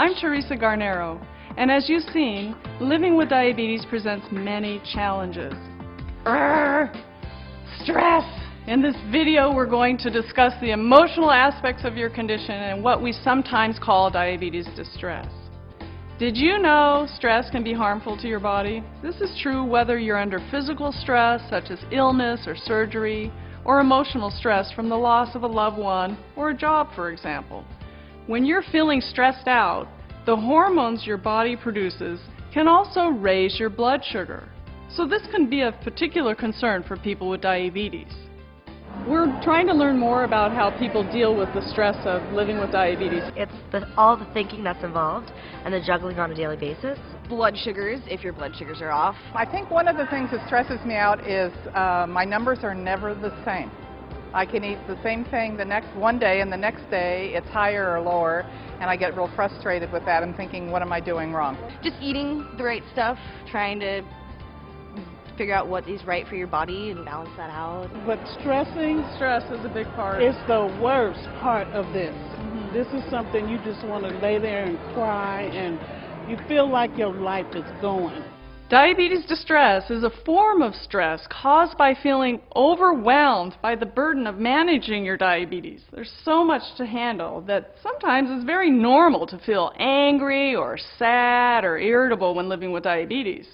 I'm Teresa Garnero, and as you've seen, living with diabetes presents many challenges. Stress! In this video, we're going to discuss the emotional aspects of your condition and what we sometimes call diabetes distress. Did you know stress can be harmful to your body? This is true whether you're under physical stress, such as illness or surgery, or emotional stress from the loss of a loved one or a job, for example. When you're feeling stressed out, the hormones your body produces can also raise your blood sugar. So this can be of particular concern for people with diabetes. We're trying to learn more about how people deal with the stress of living with diabetes. It's all the thinking that's involved and the juggling on a daily basis. Blood sugars, if your blood sugars are off. I think one of the things that stresses me out is my numbers are never the same. I can eat the same thing one day and the next day it's higher or lower, and I get real frustrated with that. I'm thinking, what am I doing wrong? Just eating the right stuff, trying to figure out what is right for your body and balance that out. But stress is a big part. is the worst part of this. This is something you just want to lay there and cry, and you feel like your life is going. Diabetes distress is a form of stress caused by feeling overwhelmed by the burden of managing your diabetes. There's so much to handle that sometimes it's very normal to feel angry or sad or irritable when living with diabetes.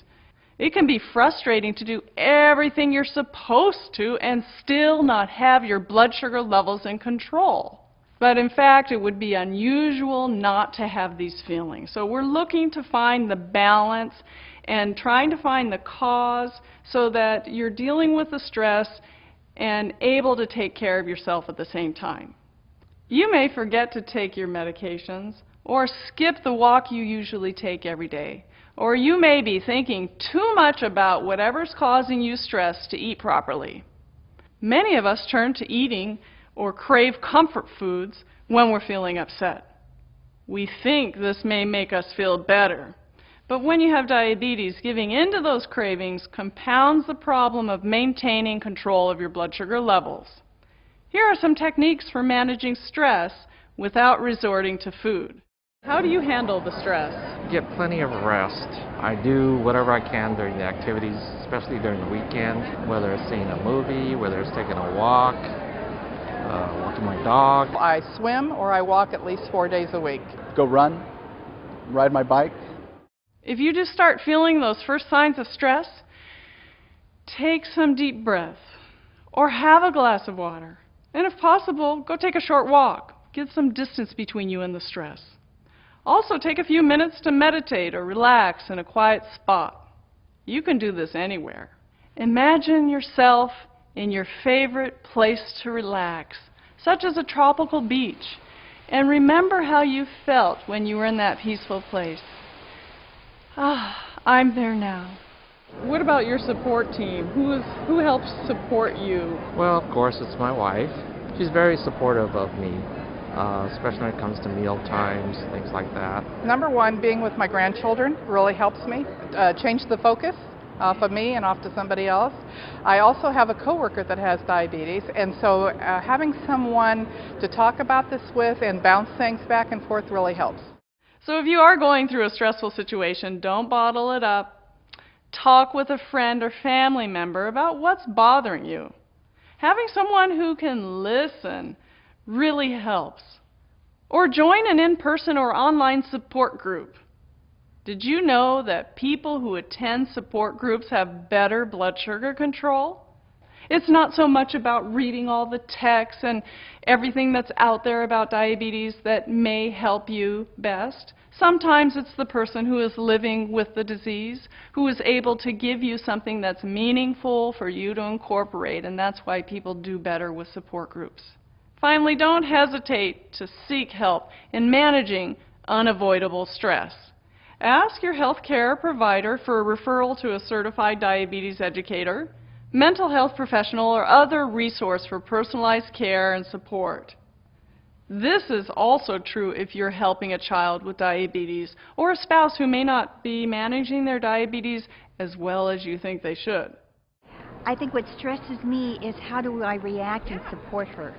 It can be frustrating to do everything you're supposed to and still not have your blood sugar levels in control. But in fact, it would be unusual not to have these feelings. So we're looking to find the balance and trying to find the cause so that you're dealing with the stress and able to take care of yourself at the same time. You may forget to take your medications or skip the walk you usually take every day. Or you may be thinking too much about whatever's causing you stress to eat properly. Many of us turn to eating or crave comfort foods when we're feeling upset. We think this may make us feel better. But when you have diabetes, giving in to those cravings compounds the problem of maintaining control of your blood sugar levels. Here are some techniques for managing stress without resorting to food. How do you handle the stress? Get plenty of rest. I do whatever I can during the activities, especially during the weekend, whether it's seeing a movie, whether it's taking a walk, walking my dog. I swim or I walk at least 4 days a week. Go run, ride my bike. If you just start feeling those first signs of stress, take some deep breaths or have a glass of water. And if possible, go take a short walk. Get some distance between you and the stress. Also, take a few minutes to meditate or relax in a quiet spot. You can do this anywhere. Imagine yourself in your favorite place to relax, such as a tropical beach, and remember how you felt when you were in that peaceful place. I'm there now. What about your support team? Who helps support you? Well, of course, it's my wife. She's very supportive of me. Especially when it comes to meal times, things like that. Number one, being with my grandchildren really helps me change the focus off of me and off to somebody else. I also have a coworker that has diabetes, and so having someone to talk about this with and bounce things back and forth really helps. So if you are going through a stressful situation, don't bottle it up. Talk with a friend or family member about what's bothering you. Having someone who can listen really helps. Or join an in-person or online support group. Did you know that people who attend support groups have better blood sugar control? It's not so much about reading all the texts and everything that's out there about diabetes that may help you best. Sometimes it's the person who is living with the disease who is able to give you something that's meaningful for you to incorporate, and that's why people do better with support groups. Finally, don't hesitate to seek help in managing unavoidable stress. Ask your health care provider for a referral to a certified diabetes educator, mental health professional, or other resource for personalized care and support. This is also true if you're helping a child with diabetes or a spouse who may not be managing their diabetes as well as you think they should. I think what stresses me is how do I react and support her.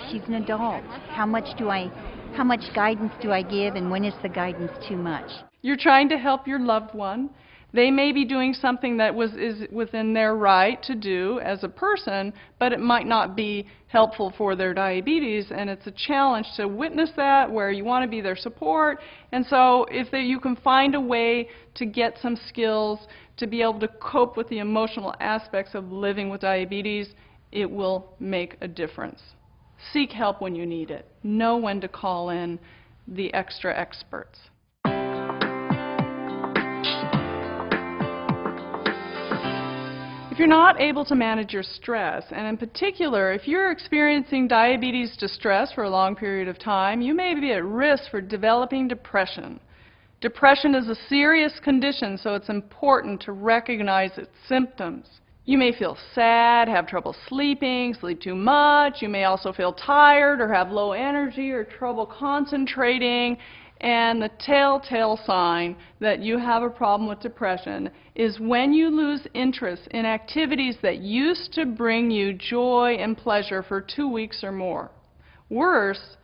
She's an adult. How much do I How much guidance do I give, and when is the guidance too much? You're trying to help your loved one. They may be doing something that is within their right to do as a person, but it might not be helpful for their diabetes, and it's a challenge to witness that where you want to be their support. And so if you can find a way to get some skills to be able to cope with the emotional aspects of living with diabetes, it will make a difference. Seek help when you need it. Know when to call in the extra experts. If you're not able to manage your stress, and in particular, if you're experiencing diabetes distress for a long period of time, you may be at risk for developing depression. Depression is a serious condition, so it's important to recognize its symptoms. You may feel sad, have trouble sleeping, sleep too much. You may also feel tired or have low energy or trouble concentrating. And the telltale sign that you have a problem with depression is when you lose interest in activities that used to bring you joy and pleasure for 2 weeks or more. Worse,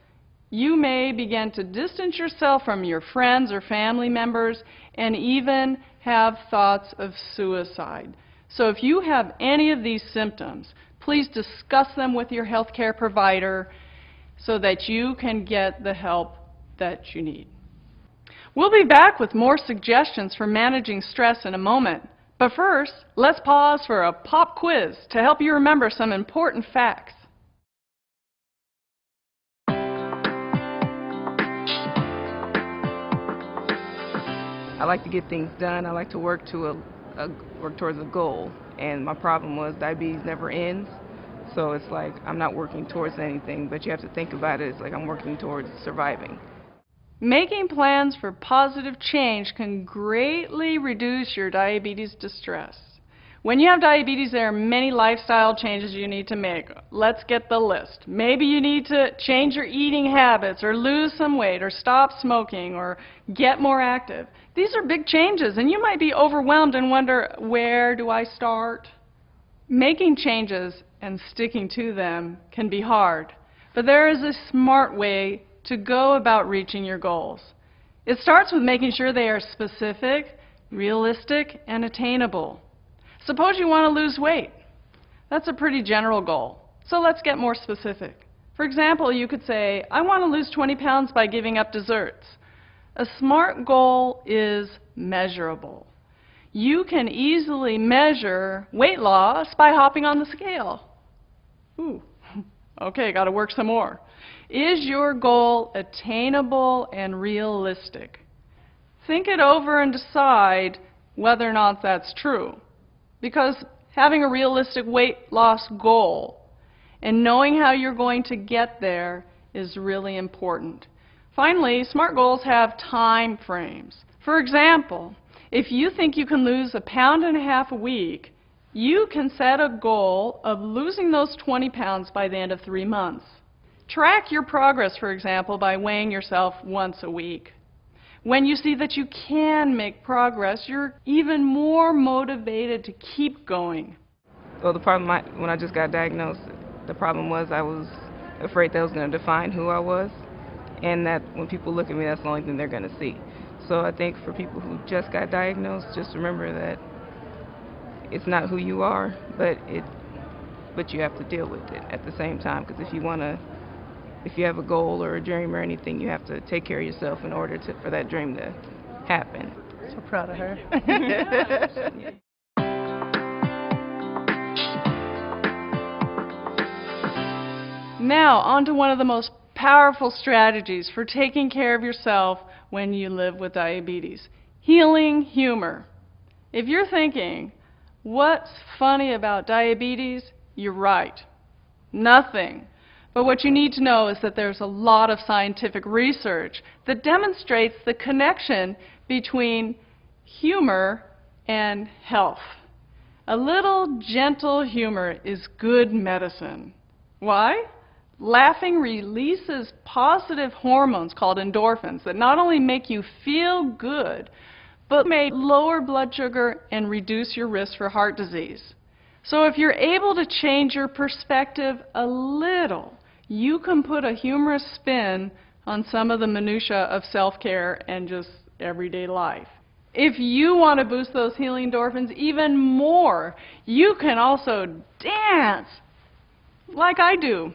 you may begin to distance yourself from your friends or family members and even have thoughts of suicide. So if you have any of these symptoms, please discuss them with your healthcare provider so that you can get the help that you need. We'll be back with more suggestions for managing stress in a moment. But first, let's pause for a pop quiz to help you remember some important facts. I like to get things done. I like to work towards a goal. And my problem was diabetes never ends. So it's like I'm not working towards anything, but you have to think about it. It's like I'm working towards surviving. Making plans for positive change can greatly reduce your diabetes distress. When you have diabetes, there are many lifestyle changes you need to make. Let's get the list. Maybe you need to change your eating habits or lose some weight or stop smoking or get more active. These are big changes, and you might be overwhelmed and wonder, where do I start? Making changes and sticking to them can be hard, but there is a smart way to go about reaching your goals. It starts with making sure they are specific, realistic, and attainable. Suppose you want to lose weight. That's a pretty general goal. So let's get more specific. For example, you could say, I want to lose 20 pounds by giving up desserts. A smart goal is measurable. You can easily measure weight loss by hopping on the scale. Ooh, okay, got to work some more. Is your goal attainable and realistic? Think it over and decide whether or not that's true. Because having a realistic weight loss goal and knowing how you're going to get there is really important. Finally, SMART goals have time frames. For example, if you think you can lose 1.5 pounds a week, you can set a goal of losing those 20 pounds by the end of 3 months. Track your progress, for example, by weighing yourself once a week. When you see that you can make progress, you're even more motivated to keep going. Well, the problem when I just got diagnosed, the problem was I was afraid that was going to define who I was, and that when people look at me, that's the only thing they're going to see. So I think for people who just got diagnosed, just remember that it's not who you are, but you have to deal with it at the same time. Because if you have a goal or a dream or anything, you have to take care of yourself in order for that dream to happen. So proud of her. Now, on to one of the most powerful strategies for taking care of yourself when you live with diabetes: healing humor. If you're thinking, what's funny about diabetes? You're right. Nothing. But what you need to know is that there's a lot of scientific research that demonstrates the connection between humor and health. A little gentle humor is good medicine. Why? Laughing releases positive hormones called endorphins that not only make you feel good, but may lower blood sugar and reduce your risk for heart disease. So if you're able to change your perspective a little, you can put a humorous spin on some of the minutia of self-care and just everyday life. If you want to boost those healing endorphins even more, you can also dance like I do,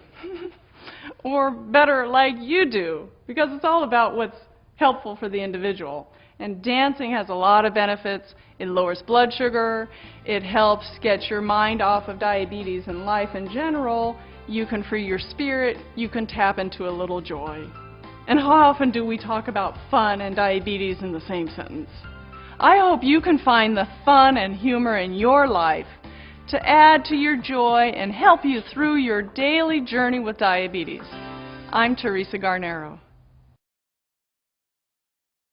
or better, like you do, because it's all about what's helpful for the individual. And dancing has a lot of benefits. It lowers blood sugar, it helps get your mind off of diabetes and life in general. You can free your spirit, you can tap into a little joy. And how often do we talk about fun and diabetes in the same sentence? I hope you can find the fun and humor in your life to add to your joy and help you through your daily journey with diabetes. I'm Theresa Garnero.